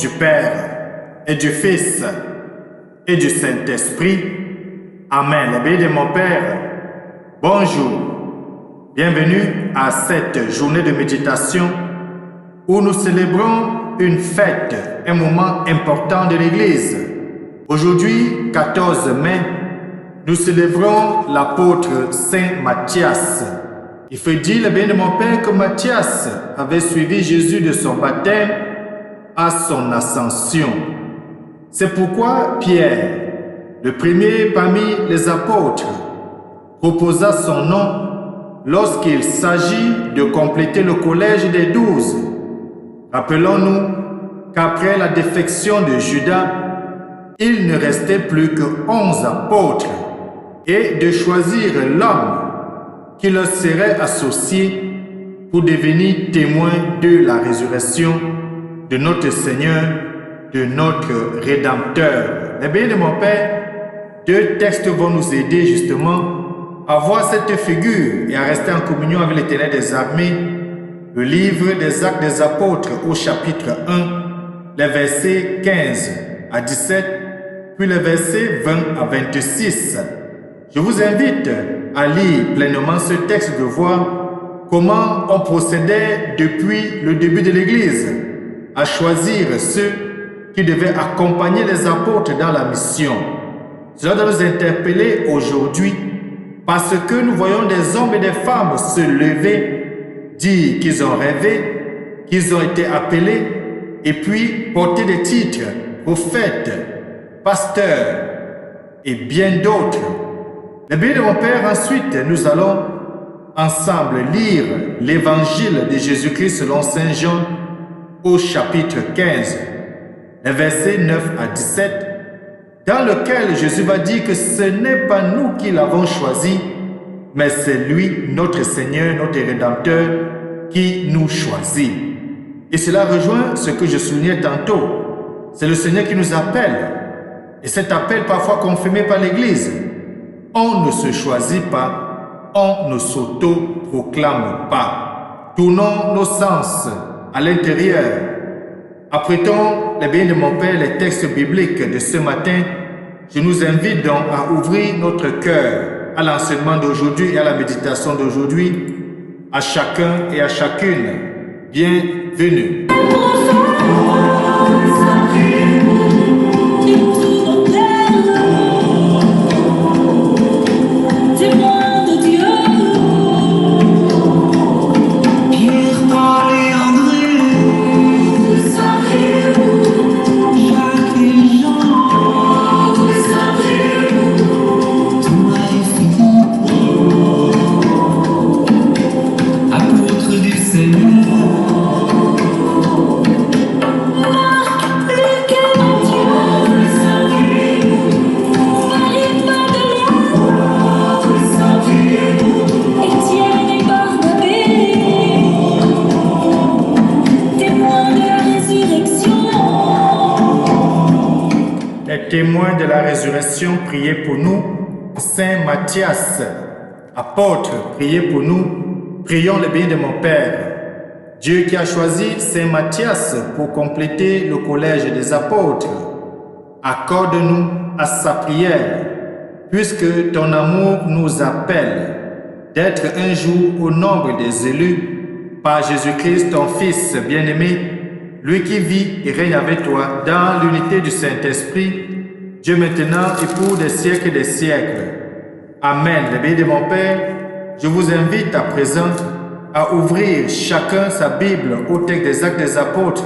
du Père et du Fils et du Saint-Esprit. Amen. Le béni de mon Père, bonjour. Bienvenue à cette journée de méditation où nous célébrons une fête, un moment important de l'Église. Aujourd'hui, 14 mai, nous célébrons l'apôtre Saint Matthias. Il faut dire, le bien de mon Père, que Matthias avait suivi Jésus de son baptême à son ascension. C'est pourquoi Pierre, le premier parmi les apôtres, proposa son nom lorsqu'il s'agit de compléter le collège des 12. Rappelons-nous qu'après la défection de Judas, il ne restait plus que 11 apôtres et de choisir l'homme qui leur serait associé pour devenir témoin de la résurrection de notre Seigneur, de notre Rédempteur. Eh bien, de mon Père, deux textes vont nous aider justement à voir cette figure et à rester en communion avec l'Éternel des armées. Le livre des Actes des Apôtres au chapitre 1, les versets 15 à 17, puis les versets 20 à 26. Je vous invite à lire pleinement ce texte de voir comment on procédait depuis le début de l'Église à choisir ceux qui devaient accompagner les apôtres dans la mission. Cela doit nous interpeller aujourd'hui parce que nous voyons des hommes et des femmes se lever, dire qu'ils ont rêvé, qu'ils ont été appelés et puis porter des titres, prophètes, pasteurs et bien d'autres. Le bien de mon Père, ensuite, nous allons ensemble lire l'évangile de Jésus-Christ selon Saint Jean au chapitre 15, les versets 9 à 17, dans lequel Jésus va dire que ce n'est pas nous qui l'avons choisi, mais c'est lui, notre Seigneur, notre Rédempteur, qui nous choisit. Et cela rejoint ce que je soulignais tantôt. C'est le Seigneur qui nous appelle. Et cet appel parfois confirmé par l'Église. On ne se choisit pas, on ne s'auto-proclame pas. Tournons nos sens à l'intérieur. Apprêtons les biens de mon Père, les textes bibliques de ce matin. Je nous invite donc à ouvrir notre cœur à l'enseignement d'aujourd'hui et à la méditation d'aujourd'hui, à chacun et à chacune. Bienvenue. Témoins de la résurrection, priez pour nous. Saint Matthias, apôtre, priez pour nous. Prions le bien de mon Père. Dieu qui a choisi Saint Matthias pour compléter le collège des apôtres, accorde-nous à sa prière, puisque ton amour nous appelle d'être un jour au nombre des élus par Jésus-Christ, ton Fils bien-aimé, lui qui vit et règne avec toi dans l'unité du Saint-Esprit, Dieu maintenant et pour des siècles et des siècles. Amen. Le bien de mon Père, je vous invite à présent à ouvrir chacun sa Bible au texte des Actes des Apôtres,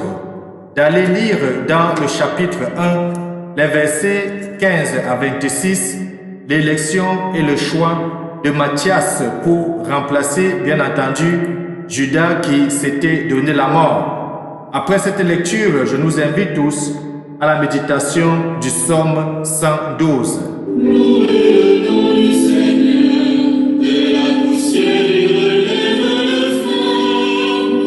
d'aller lire dans le chapitre 1, les versets 15 à 26, l'élection et le choix de Matthias pour remplacer, bien entendu, Judas qui s'était donné la mort. Après cette lecture, je nous invite tous à la méditation du psaume 112. Louez le nom du Seigneur, de la poussière il relève le flammes.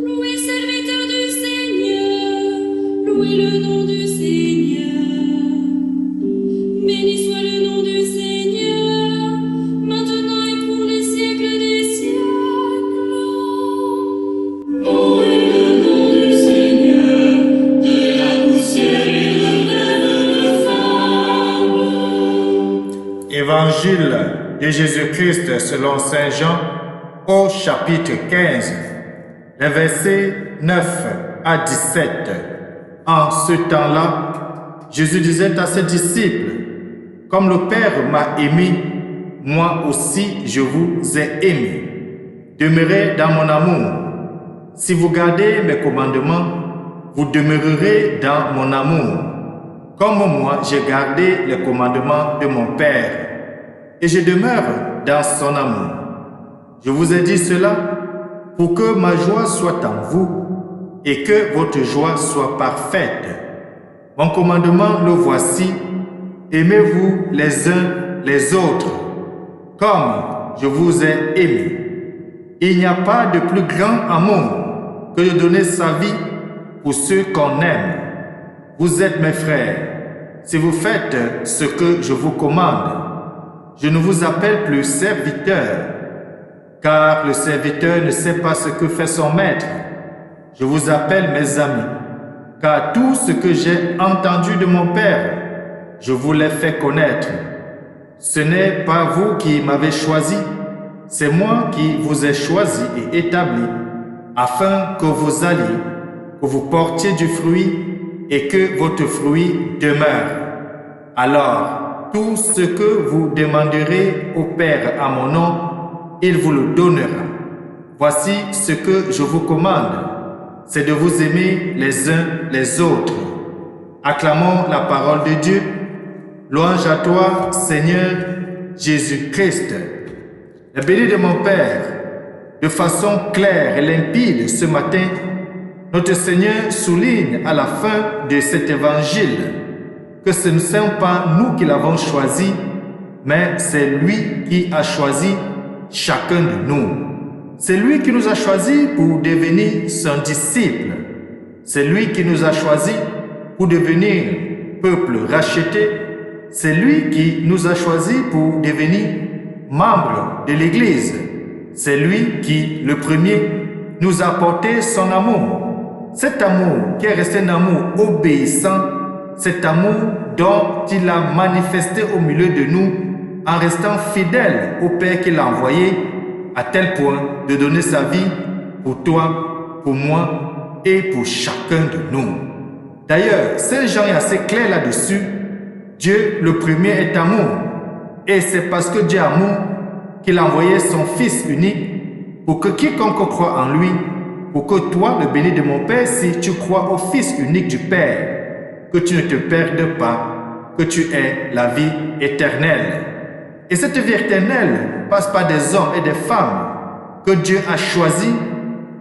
Louez serviteur du Seigneur, louez le nom du Seigneur. Béni soit le nom du Seigneur, maintenant et pour les siècles des siècles. Louez le nom de Jésus-Christ selon Saint Jean au chapitre 15, les versets 9 à 17. En ce temps-là, Jésus disait à ses disciples, « Comme le Père m'a aimé, moi aussi je vous ai aimé. Demeurez dans mon amour. Si vous gardez mes commandements, vous demeurerez dans mon amour. Comme moi j'ai gardé les commandements de mon Père, et je demeure dans son amour. Je vous ai dit cela pour que ma joie soit en vous et que votre joie soit parfaite. Mon commandement le voici, aimez-vous les uns les autres, comme je vous ai aimé. Il n'y a pas de plus grand amour que de donner sa vie pour ceux qu'on aime. Vous êtes mes frères, si vous faites ce que je vous commande. Je ne vous appelle plus serviteur, car le serviteur ne sait pas ce que fait son maître. Je vous appelle mes amis, car tout ce que j'ai entendu de mon Père, je vous l'ai fait connaître. Ce n'est pas vous qui m'avez choisi, c'est moi qui vous ai choisi et établi, afin que vous alliez, que vous portiez du fruit et que votre fruit demeure. Alors, tout ce que vous demanderez au Père à mon nom, il vous le donnera. Voici ce que je vous commande, c'est de vous aimer les uns les autres. Acclamons la parole de Dieu. Louange à toi, Seigneur Jésus-Christ. Le béni de mon Père, de façon claire et limpide ce matin, notre Seigneur souligne à la fin de cet évangile que ce ne sont pas nous qui l'avons choisi, mais c'est lui qui a choisi chacun de nous. C'est lui qui nous a choisis pour devenir son disciple. C'est lui qui nous a choisis pour devenir peuple racheté. C'est lui qui nous a choisis pour devenir membres de l'Église. C'est lui qui, le premier, nous a apporté son amour. Cet amour qui est resté un amour obéissant, cet amour dont il a manifesté au milieu de nous en restant fidèle au Père qu'il a envoyé, à tel point de donner sa vie pour toi, pour moi et pour chacun de nous. D'ailleurs, Saint Jean est assez clair là-dessus. Dieu, le premier, est amour. Et c'est parce que Dieu est amour qu'il a envoyé son Fils unique pour que quiconque croit en lui, pour que toi, le béni de mon Père, si tu crois au Fils unique du Père, que tu ne te perdes pas, que tu aies la vie éternelle. Et cette vie éternelle passe par des hommes et des femmes que Dieu a choisis,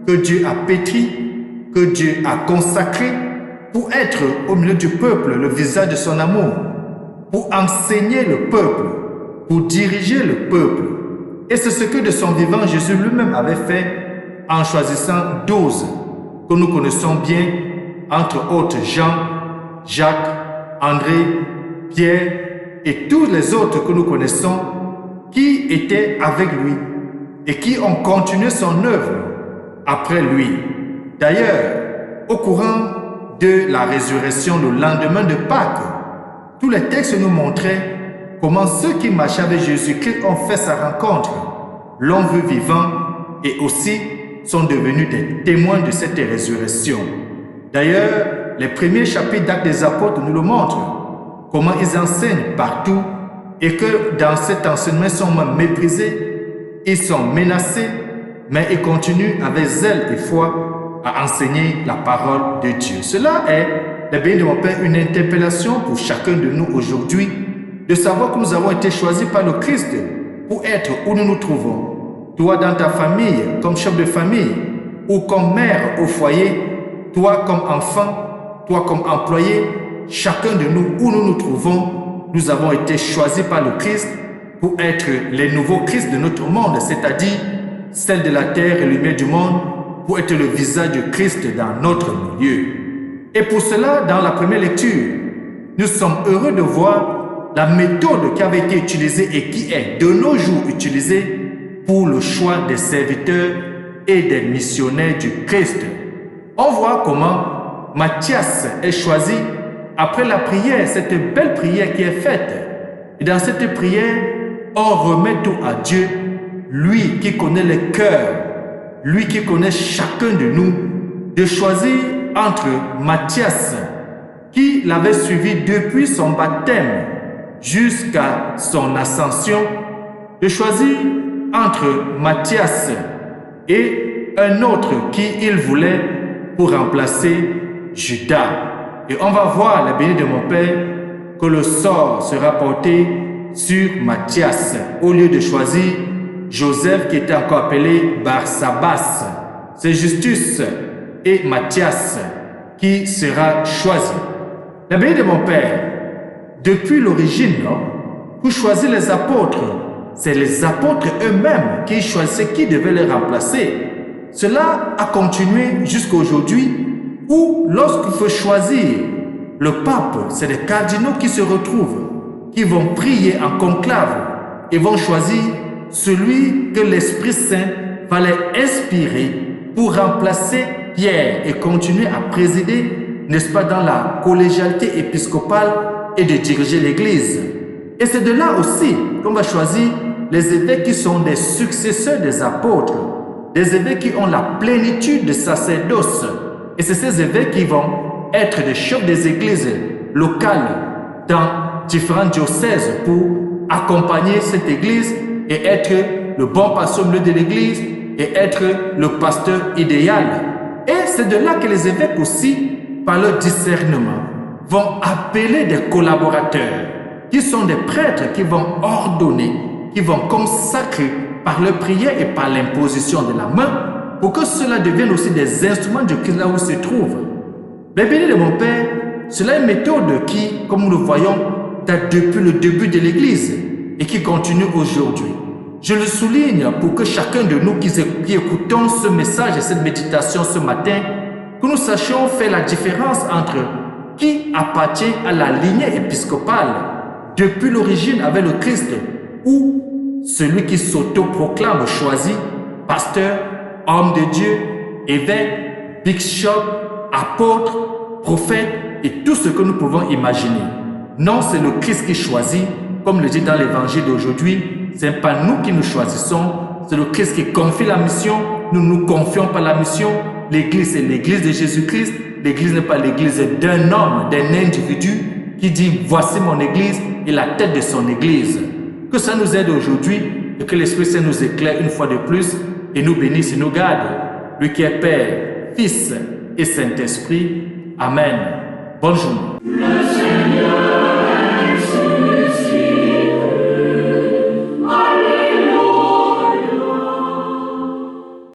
que Dieu a pétris, que Dieu a consacrés pour être au milieu du peuple le visage de son amour, pour enseigner le peuple, pour diriger le peuple. Et c'est ce que de son vivant Jésus lui-même avait fait en choisissant 12 que nous connaissons bien, entre autres Jean, Jacques, André, Pierre et tous les autres que nous connaissons qui étaient avec lui et qui ont continué son œuvre après lui. D'ailleurs, au courant de la résurrection le lendemain de Pâques, tous les textes nous montraient comment ceux qui marchaient avec Jésus-Christ ont fait sa rencontre, l'ont vu vivant et aussi sont devenus des témoins de cette résurrection. D'ailleurs, les premiers chapitres d'Actes des Apôtres nous le montrent, comment ils enseignent partout et que dans cet enseignement, ils sont méprisés, ils sont menacés, mais ils continuent avec zèle et foi à enseigner la parole de Dieu. Cela est, le béni de mon Père, une interpellation pour chacun de nous aujourd'hui, de savoir que nous avons été choisis par le Christ pour être où nous nous trouvons. Toi dans ta famille, comme chef de famille, ou comme mère au foyer, toi comme enfant, toi comme employé, chacun de nous, où nous nous trouvons, nous avons été choisis par le Christ pour être les nouveaux Christ de notre monde, c'est-à-dire celle de la terre et lumière du monde, pour être le visage de Christ dans notre milieu. Et pour cela, dans la première lecture, nous sommes heureux de voir la méthode qui avait été utilisée et qui est de nos jours utilisée pour le choix des serviteurs et des missionnaires du Christ. On voit comment Matthias est choisi après la prière, cette belle prière qui est faite. Et dans cette prière, on remet tout à Dieu, lui qui connaît les cœurs, lui qui connaît chacun de nous, de choisir entre Matthias, qui l'avait suivi depuis son baptême jusqu'à son ascension, de choisir entre Matthias et un autre qui il voulait pour remplacer Judas. Et on va voir, la bénie de mon Père, que le sort sera porté sur Matthias au lieu de choisir Joseph qui était encore appelé Barsabas. C'est Justus et Matthias qui sera choisi. La bénie de mon Père, depuis l'origine, pour choisir les apôtres, c'est les apôtres eux-mêmes qui choisissaient qui devait les remplacer. Cela a continué jusqu'à aujourd'hui où lorsqu'il faut choisir le pape, c'est les cardinaux qui se retrouvent, qui vont prier en conclave et vont choisir celui que l'Esprit Saint va les inspirer pour remplacer Pierre et continuer à présider, n'est-ce pas, dans la collégialité épiscopale et de diriger l'Église. Et c'est de là aussi qu'on va choisir les évêques qui sont des successeurs des apôtres, des évêques qui ont la plénitude de sacerdoce. Et c'est ces évêques qui vont être des chefs des églises locales dans différents diocèses pour accompagner cette église et être le bon pasteur au milieu de l'église et être le pasteur idéal. Et c'est de là que les évêques aussi, par leur discernement, vont appeler des collaborateurs qui sont des prêtres qui vont ordonner, qui vont consacrer par leur prière et par l'imposition de la main pour que cela devienne aussi des instruments de Christ là où ils se trouvent. Mais béni de mon Père, cela est une méthode qui, comme nous le voyons, date depuis le début de l'Église et qui continue aujourd'hui. Je le souligne pour que chacun de nous qui écoutons ce message et cette méditation ce matin, que nous sachions faire la différence entre qui appartient à la lignée épiscopale depuis l'origine avec le Christ ou celui qui s'auto-proclame choisi, pasteur, homme de Dieu, évêque, bishop, apôtre, prophète et tout ce que nous pouvons imaginer. Non, c'est le Christ qui choisit, comme le dit dans l'évangile d'aujourd'hui. Ce n'est pas nous qui nous choisissons, c'est le Christ qui confie la mission. Nous ne nous confions pas la mission. L'Église, c'est l'Église de Jésus-Christ. L'Église n'est pas l'Église d'un homme, d'un individu qui dit « Voici mon Église » et la tête de son Église. Que ça nous aide aujourd'hui et que l'Esprit Saint nous éclaire une fois de plus et nous bénisse et nous garde. Lui qui est Père, Fils et Saint-Esprit. Amen. Bonne journée.